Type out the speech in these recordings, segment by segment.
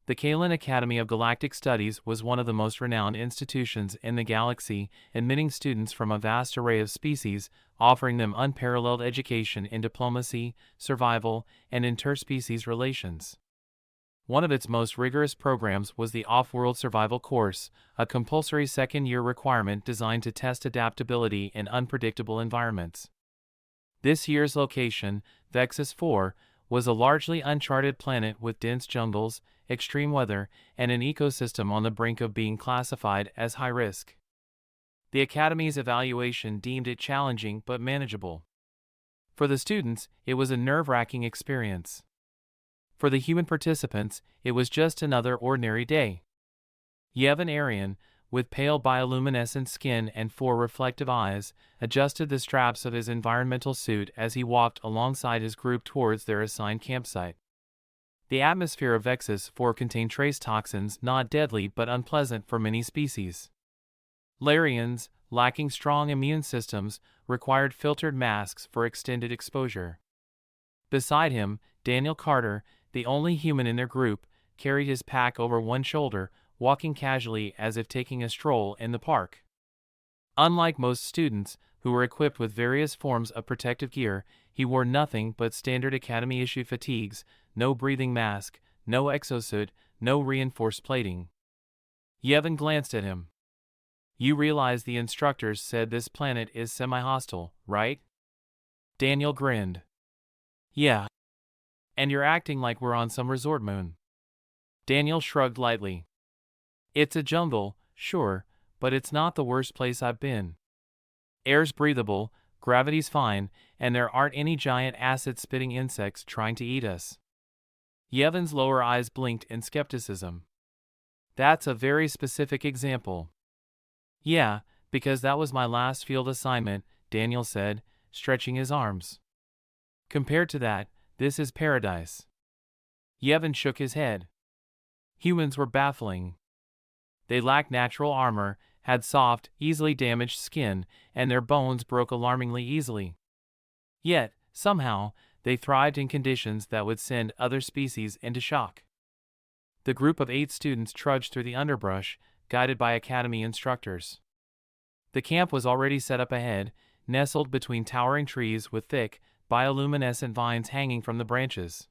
The Kalin Academy of Galactic Studies was one of the most renowned institutions in the galaxy, admitting students from a vast array of species, offering them unparalleled education in diplomacy, survival, and interspecies relations. One of its most rigorous programs was the Off-World Survival course, a compulsory second-year requirement designed to test adaptability in unpredictable environments. This year's location, Vexus 4, was a largely uncharted planet with dense jungles, extreme weather, and an ecosystem on the brink of being classified as high risk. The Academy's evaluation deemed it challenging but manageable. For the students, it was a nerve-wracking experience. For the human participants, it was just another ordinary day. Yevon Arian, with pale bioluminescent skin and 4 reflective eyes, adjusted the straps of his environmental suit as he walked alongside his group towards their assigned campsite. The atmosphere of Vexus 4 contained trace toxins not deadly but unpleasant for many species. Larians, lacking strong immune systems, required filtered masks for extended exposure. Beside him, Daniel Carter, the only human in their group, carried his pack over one shoulder, walking casually as if taking a stroll in the park. Unlike most students, who were equipped with various forms of protective gear, he wore nothing but standard Academy-issued fatigues, no breathing mask, no exosuit, no reinforced plating. Yevon glanced at him. "You realize the instructors said this planet is semi-hostile, right?" Daniel grinned. "Yeah. And you're acting like we're on some resort moon." Daniel shrugged lightly. "It's a jungle, sure, but it's not the worst place I've been. Air's breathable, gravity's fine, and there aren't any giant acid-spitting insects trying to eat us." Yevon's lower eyes blinked in skepticism. "That's a very specific example." "Yeah, because that was my last field assignment," Daniel said, stretching his arms. "Compared to that, this is paradise." Yevon shook his head. Humans were baffling. They lacked natural armor, had soft, easily damaged skin, and their bones broke alarmingly easily. Yet, somehow, they thrived in conditions that would send other species into shock. The group of 8 students trudged through the underbrush, guided by Academy instructors. The camp was already set up ahead, nestled between towering trees with thick, bioluminescent vines hanging from the branches.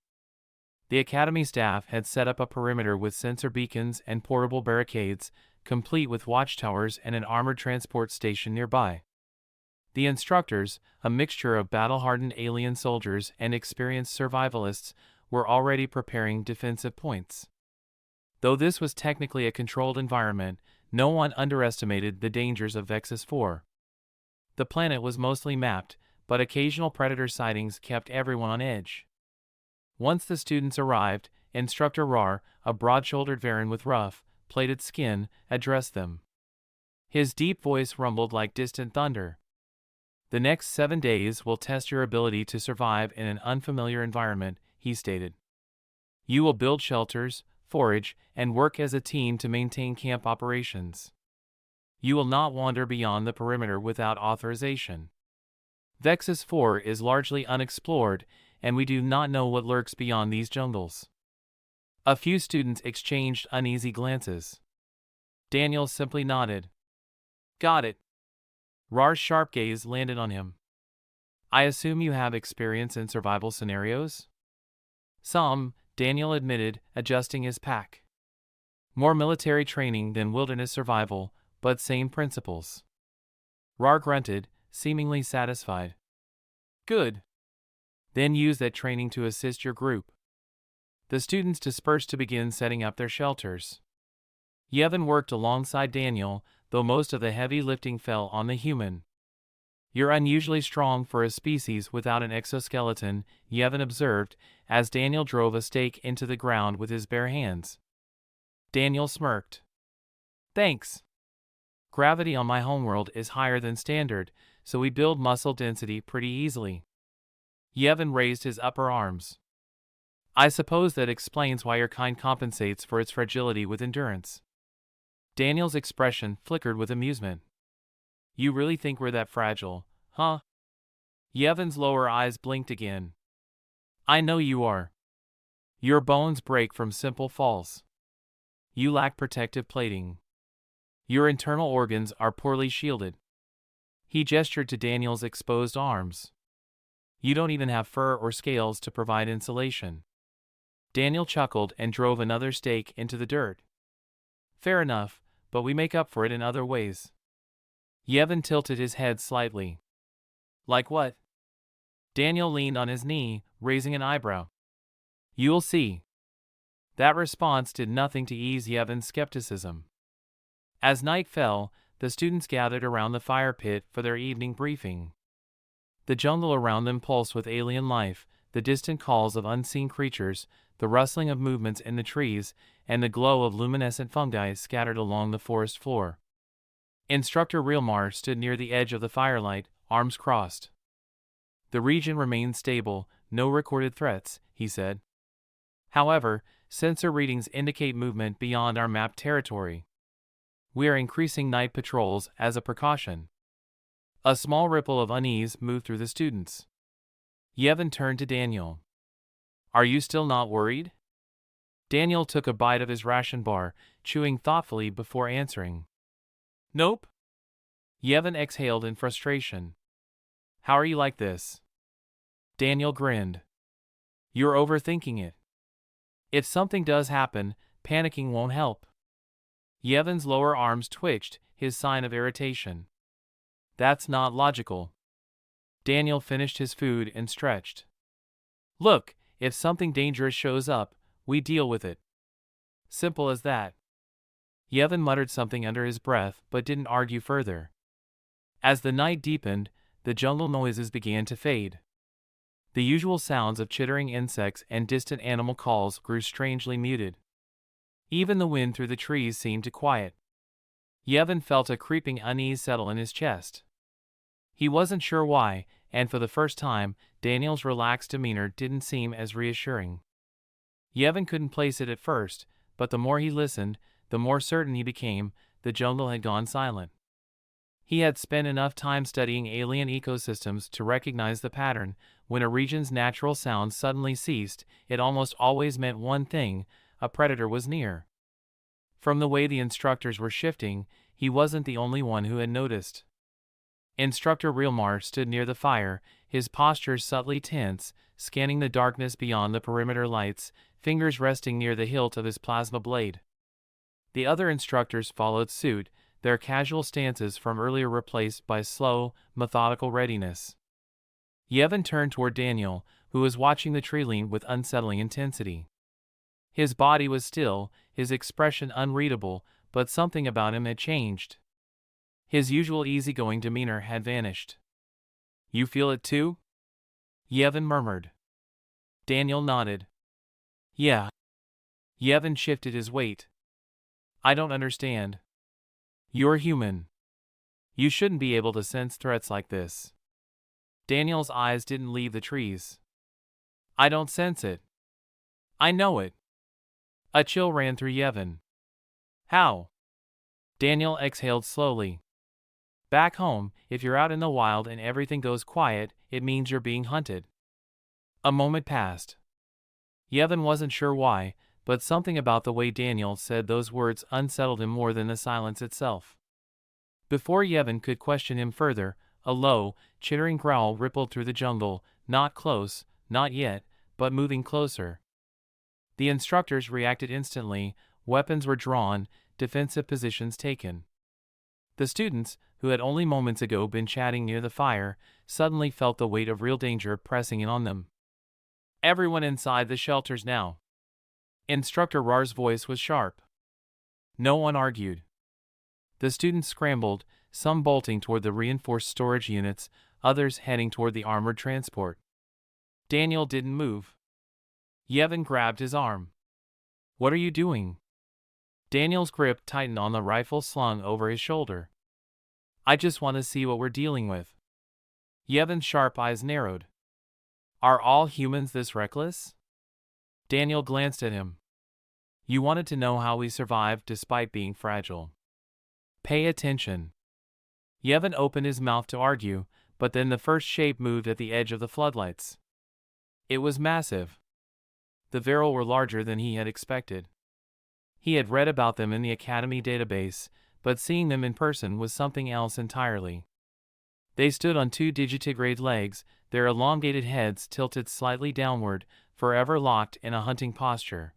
The Academy staff had set up a perimeter with sensor beacons and portable barricades, complete with watchtowers and an armored transport station nearby. The instructors, a mixture of battle-hardened alien soldiers and experienced survivalists, were already preparing defensive points. Though this was technically a controlled environment, no one underestimated the dangers of Vexus 4. The planet was mostly mapped, but occasional predator sightings kept everyone on edge. Once the students arrived, Instructor Rar, a broad-shouldered Varan with rough, plated skin, addressed them. His deep voice rumbled like distant thunder. "The next 7 days will test your ability to survive in an unfamiliar environment," he stated. "You will build shelters, forage, and work as a team to maintain camp operations. You will not wander beyond the perimeter without authorization. Vexus 4 is largely unexplored, and we do not know what lurks beyond these jungles." A few students exchanged uneasy glances. Daniel simply nodded. "Got it." Rar's sharp gaze landed on him. "I assume you have experience in survival scenarios?" "Some," Daniel admitted, adjusting his pack. "More military training than wilderness survival, but same principles." Rar grunted, seemingly satisfied. "Good. Then use that training to assist your group." The students dispersed to begin setting up their shelters. Yevon worked alongside Daniel, though most of the heavy lifting fell on the human. "You're unusually strong for a species without an exoskeleton," Yevon observed, as Daniel drove a stake into the ground with his bare hands. Daniel smirked. "Thanks. Gravity on my homeworld is higher than standard, so we build muscle density pretty easily." Yevon raised his upper arms. "I suppose that explains why your kind compensates for its fragility with endurance." Daniel's expression flickered with amusement. "You really think we're that fragile, huh?" Yevon's lower eyes blinked again. "I know you are. Your bones break from simple falls." You lack protective plating. Your internal organs are poorly shielded. He gestured to Daniel's exposed arms. You don't even have fur or scales to provide insulation. Daniel chuckled and drove another stake into the dirt. Fair enough, but we make up for it in other ways. Yevon tilted his head slightly. Like what? Daniel leaned on his knee, raising an eyebrow. You'll see. That response did nothing to ease Yevon's skepticism. As night fell, the students gathered around the fire pit for their evening briefing. The jungle around them pulsed with alien life, the distant calls of unseen creatures, the rustling of movements in the trees, and the glow of luminescent fungi scattered along the forest floor. Instructor Realmar stood near the edge of the firelight, arms crossed. The region remained stable, no recorded threats, he said. However, sensor readings indicate movement beyond our mapped territory. We are increasing night patrols as a precaution. A small ripple of unease moved through the students. Yevon turned to Daniel. Are you still not worried? Daniel took a bite of his ration bar, chewing thoughtfully before answering. Nope. Yevon exhaled in frustration. How are you like this? Daniel grinned. You're overthinking it. If something does happen, panicking won't help. Yevon's lower arms twitched, his sign of irritation. That's not logical. Daniel finished his food and stretched. Look, if something dangerous shows up, we deal with it. Simple as that. Yevon muttered something under his breath but didn't argue further. As the night deepened, the jungle noises began to fade. The usual sounds of chittering insects and distant animal calls grew strangely muted. Even the wind through the trees seemed to quiet. Yevon felt a creeping unease settle in his chest. He wasn't sure why, and for the first time, Daniel's relaxed demeanor didn't seem as reassuring. Yevon couldn't place it at first, but the more he listened, the more certain he became the jungle had gone silent. He had spent enough time studying alien ecosystems to recognize the pattern. When a region's natural sounds suddenly ceased, it almost always meant one thing: a predator was near. From the way the instructors were shifting, he wasn't the only one who had noticed. Instructor Realmar stood near the fire, his posture subtly tense, scanning the darkness beyond the perimeter lights, fingers resting near the hilt of his plasma blade. The other instructors followed suit, their casual stances from earlier replaced by slow, methodical readiness. Yevon turned toward Daniel, who was watching the tree lean with unsettling intensity. His body was still, his expression unreadable, but something about him had changed. His usual easygoing demeanor had vanished. You feel it too? Yevon murmured. Daniel nodded. Yeah. Yevon shifted his weight. I don't understand. You're human. You shouldn't be able to sense threats like this. Daniel's eyes didn't leave the trees. I don't sense it. I know it. A chill ran through Yevon. How? Daniel exhaled slowly. Back home, if you're out in the wild and everything goes quiet, it means you're being hunted. A moment passed. Yevon wasn't sure why, but something about the way Daniel said those words unsettled him more than the silence itself. Before Yevon could question him further, a low, chittering growl rippled through the jungle, not close, not yet, but moving closer. The instructors reacted instantly, weapons were drawn, defensive positions taken. The students, who had only moments ago been chatting near the fire, suddenly felt the weight of real danger pressing in on them. Everyone inside the shelters now. Instructor Rar's voice was sharp. No one argued. The students scrambled, some bolting toward the reinforced storage units, others heading toward the armored transport. Daniel didn't move. Yevon grabbed his arm. What are you doing? Daniel's grip tightened on the rifle slung over his shoulder. I just want to see what we're dealing with. Yevon's sharp eyes narrowed. Are all humans this reckless? Daniel glanced at him. You wanted to know how we survived despite being fragile. Pay attention. Yevon opened his mouth to argue, but then the first shape moved at the edge of the floodlights. It was massive. The Viral were larger than he had expected. He had read about them in the Academy database, but seeing them in person was something else entirely. They stood on two digitigrade legs, their elongated heads tilted slightly downward, forever locked in a hunting posture.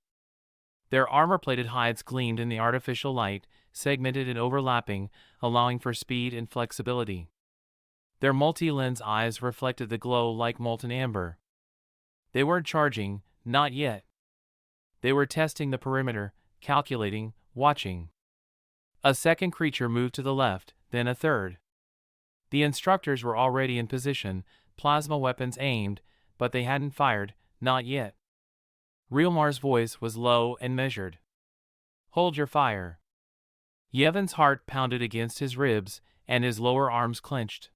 Their armor-plated hides gleamed in the artificial light, segmented and overlapping, allowing for speed and flexibility. Their multi-lens eyes reflected the glow like molten amber. They weren't charging, not yet. They were testing the perimeter, calculating, watching. A second creature moved to the left, then a third. The instructors were already in position, plasma weapons aimed, but they hadn't fired, not yet. Realmar's voice was low and measured. "Hold your fire." Yevon's heart pounded against his ribs, and his lower arms clenched.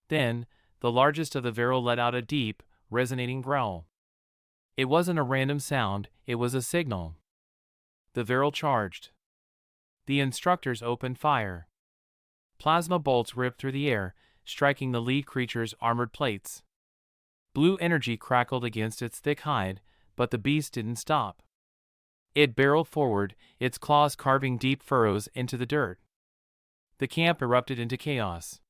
Then, the largest of the Viral let out a deep, resonating growl. It wasn't a random sound, it was a signal. The Viral charged. The instructors opened fire. Plasma bolts ripped through the air, striking the lead creature's armored plates. Blue energy crackled against its thick hide, but the beast didn't stop. It barreled forward, its claws carving deep furrows into the dirt. The camp erupted into chaos.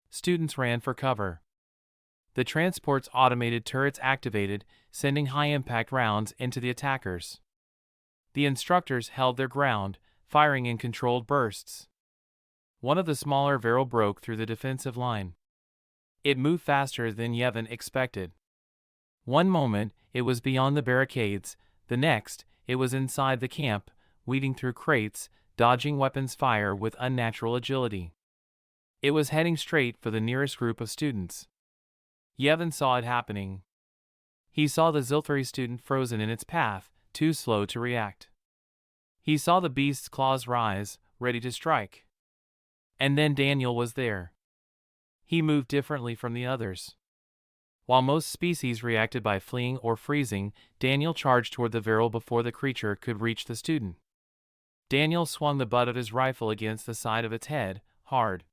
Students ran for cover. The transport's automated turrets activated, sending high-impact rounds into the attackers. The instructors held their ground, firing in controlled bursts. One of the smaller Viral broke through the defensive line. It moved faster than Yevon expected. One moment, it was beyond the barricades, the next, it was inside the camp, weaving through crates, dodging weapons fire with unnatural agility. It was heading straight for the nearest group of students. Yevon saw it happening. He saw the Zilthari student frozen in its path, too slow to react. He saw the beast's claws rise, ready to strike. And then Daniel was there. He moved differently from the others. While most species reacted by fleeing or freezing, Daniel charged toward the Viral before the creature could reach the student. Daniel swung the butt of his rifle against the side of its head, hard.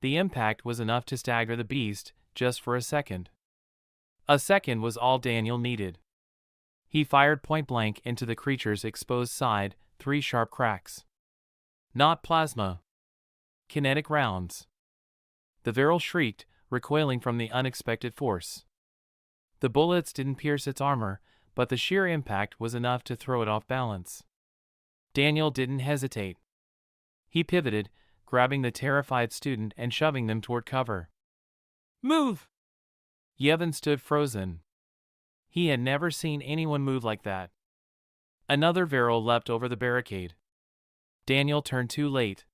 The impact was enough to stagger the beast, just for a second. A second was all Daniel needed. He fired point-blank into the creature's exposed side, 3 sharp cracks. Not plasma. Kinetic rounds. The Viral shrieked, recoiling from the unexpected force. The bullets didn't pierce its armor, but the sheer impact was enough to throw it off balance. Daniel didn't hesitate. He pivoted, grabbing the terrified student and shoving them toward cover. "Move!" Yevon stood frozen. He had never seen anyone move like that. Another Viral leapt over the barricade. Daniel turned too late.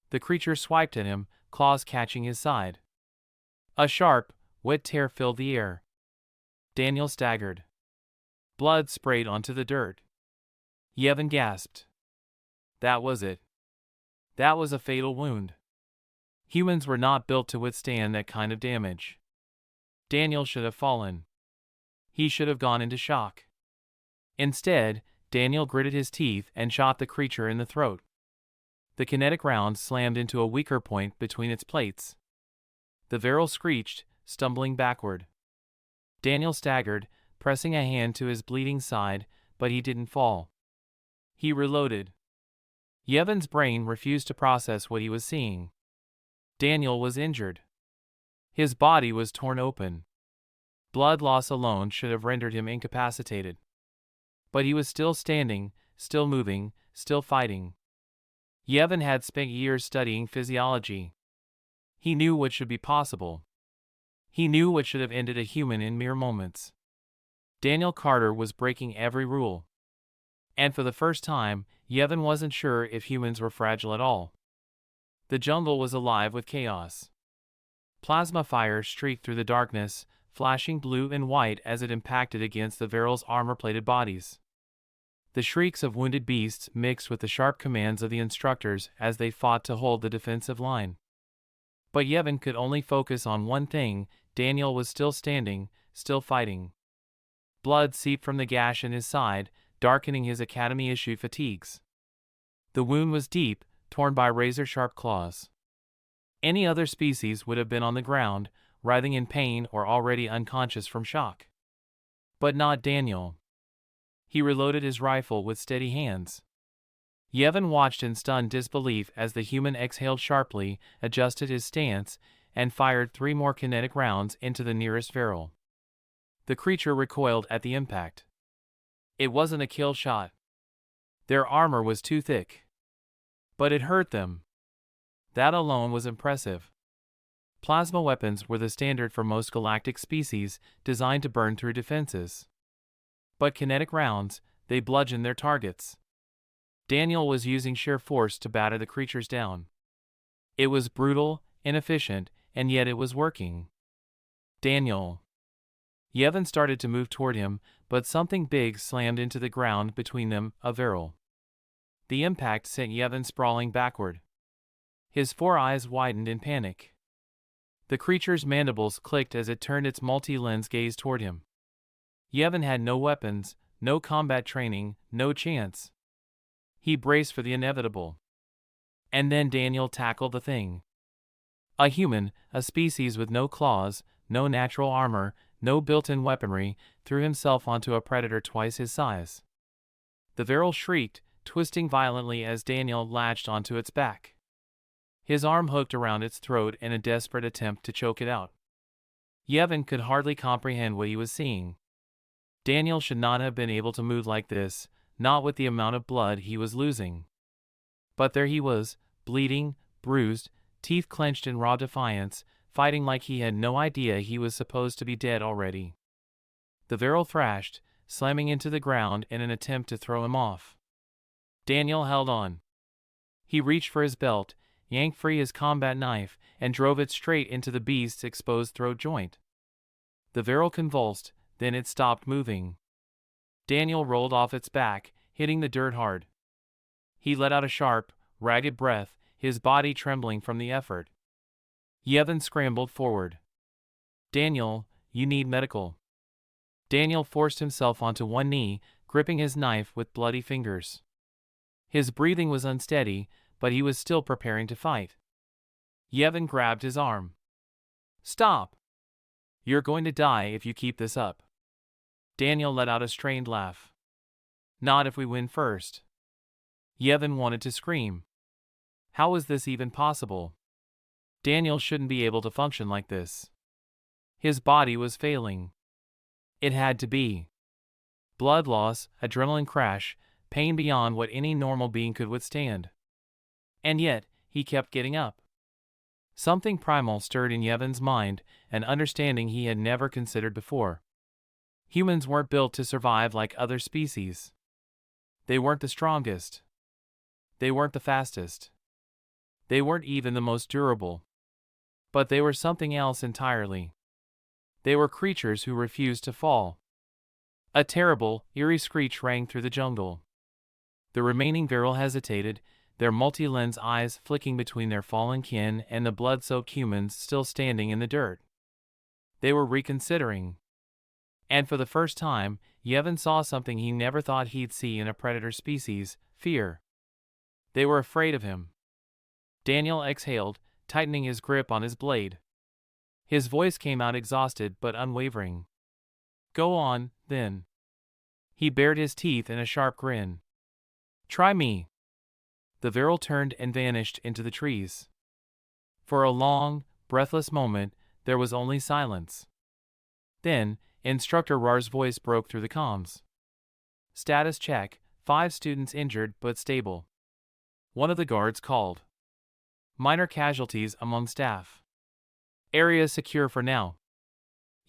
The creature swiped at him, claws catching his side. A sharp, wet tear filled the air. Daniel staggered. Blood sprayed onto the dirt. Yevon gasped. That was it. That was a fatal wound. Humans were not built to withstand that kind of damage. Daniel should have fallen. He should have gone into shock. Instead, Daniel gritted his teeth and shot the creature in the throat. The kinetic round slammed into a weaker point between its plates. The Viral screeched, stumbling backward. Daniel staggered, pressing a hand to his bleeding side, but he didn't fall. He reloaded. Yevon's brain refused to process what he was seeing. Daniel was injured. His body was torn open. Blood loss alone should have rendered him incapacitated. But he was still standing, still moving, still fighting. Yevon had spent years studying physiology. He knew what should be possible. He knew what should have ended a human in mere moments. Daniel Carter was breaking every rule. And for the first time, Yevon wasn't sure if humans were fragile at all. The jungle was alive with chaos. Plasma fire streaked through the darkness, flashing blue and white as it impacted against the Viral's armor-plated bodies. The shrieks of wounded beasts mixed with the sharp commands of the instructors as they fought to hold the defensive line. But Yevon could only focus on one thing: Daniel was still standing, still fighting. Blood seeped from the gash in his side, darkening his Academy-issued fatigues. The wound was deep, torn by razor-sharp claws. Any other species would have been on the ground, writhing in pain or already unconscious from shock. But not Daniel. He reloaded his rifle with steady hands. Yevon watched in stunned disbelief as the human exhaled sharply, adjusted his stance, and fired 3 more kinetic rounds into the nearest Viral. The creature recoiled at the impact. It wasn't a kill shot. Their armor was too thick. But it hurt them. That alone was impressive. Plasma weapons were the standard for most galactic species, designed to burn through defenses. But kinetic rounds, they bludgeoned their targets. Daniel was using sheer force to batter the creatures down. It was brutal, inefficient, and yet it was working. Daniel. Yevon started to move toward him, but something big slammed into the ground between them, a Viral. The impact sent Yevon sprawling backward. His 4 eyes widened in panic. The creature's mandibles clicked as it turned its multi-lens gaze toward him. Yevon had no weapons, no combat training, no chance. He braced for the inevitable. And then Daniel tackled the thing. A human, a species with no claws, no natural armor, no built-in weaponry, threw himself onto a predator twice his size. The Viral shrieked, twisting violently as Daniel latched onto its back. His arm hooked around its throat in a desperate attempt to choke it out. Yevon could hardly comprehend what he was seeing. Daniel should not have been able to move like this, not with the amount of blood he was losing. But there he was, bleeding, bruised, teeth clenched in raw defiance, fighting like he had no idea he was supposed to be dead already. The Viral thrashed, slamming into the ground in an attempt to throw him off. Daniel held on. He reached for his belt, yanked free his combat knife, and drove it straight into the beast's exposed throat joint. The Viral convulsed, then it stopped moving. Daniel rolled off its back, hitting the dirt hard. He let out a sharp, ragged breath, his body trembling from the effort. Yevon scrambled forward. Daniel, you need medical. Daniel forced himself onto one knee, gripping his knife with bloody fingers. His breathing was unsteady, but he was still preparing to fight. Yevon grabbed his arm. Stop! You're going to die if you keep this up. Daniel let out a strained laugh. Not if we win first. Yevon wanted to scream. How was this even possible? Daniel shouldn't be able to function like this. His body was failing. It had to be. Blood loss, adrenaline crash, pain beyond what any normal being could withstand. And yet, he kept getting up. Something primal stirred in Yevon's mind, an understanding he had never considered before. Humans weren't built to survive like other species. They weren't the strongest. They weren't the fastest. They weren't even the most durable. But they were something else entirely. They were creatures who refused to fall. A terrible, eerie screech rang through the jungle. The remaining Viral hesitated, their multi-lens eyes flicking between their fallen kin and the blood-soaked humans still standing in the dirt. They were reconsidering. And for the first time, Yevon saw something he never thought he'd see in a predator species: fear. They were afraid of him. Daniel exhaled, tightening his grip on his blade. His voice came out exhausted but unwavering. Go on, then. He bared his teeth in a sharp grin. Try me. The Viral turned and vanished into the trees. For a long, breathless moment, there was only silence. Then, Instructor Rar's voice broke through the comms. Status check, 5 students injured but stable. One of the guards called. Minor casualties among staff. Area secure for now.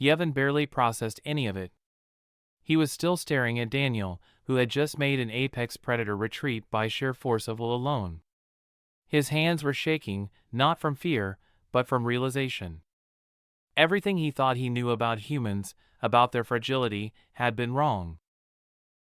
Yevon barely processed any of it. He was still staring at Daniel, who had just made an apex predator retreat by sheer force of will alone. His hands were shaking, not from fear, but from realization. Everything he thought he knew about humans, about their fragility, had been wrong.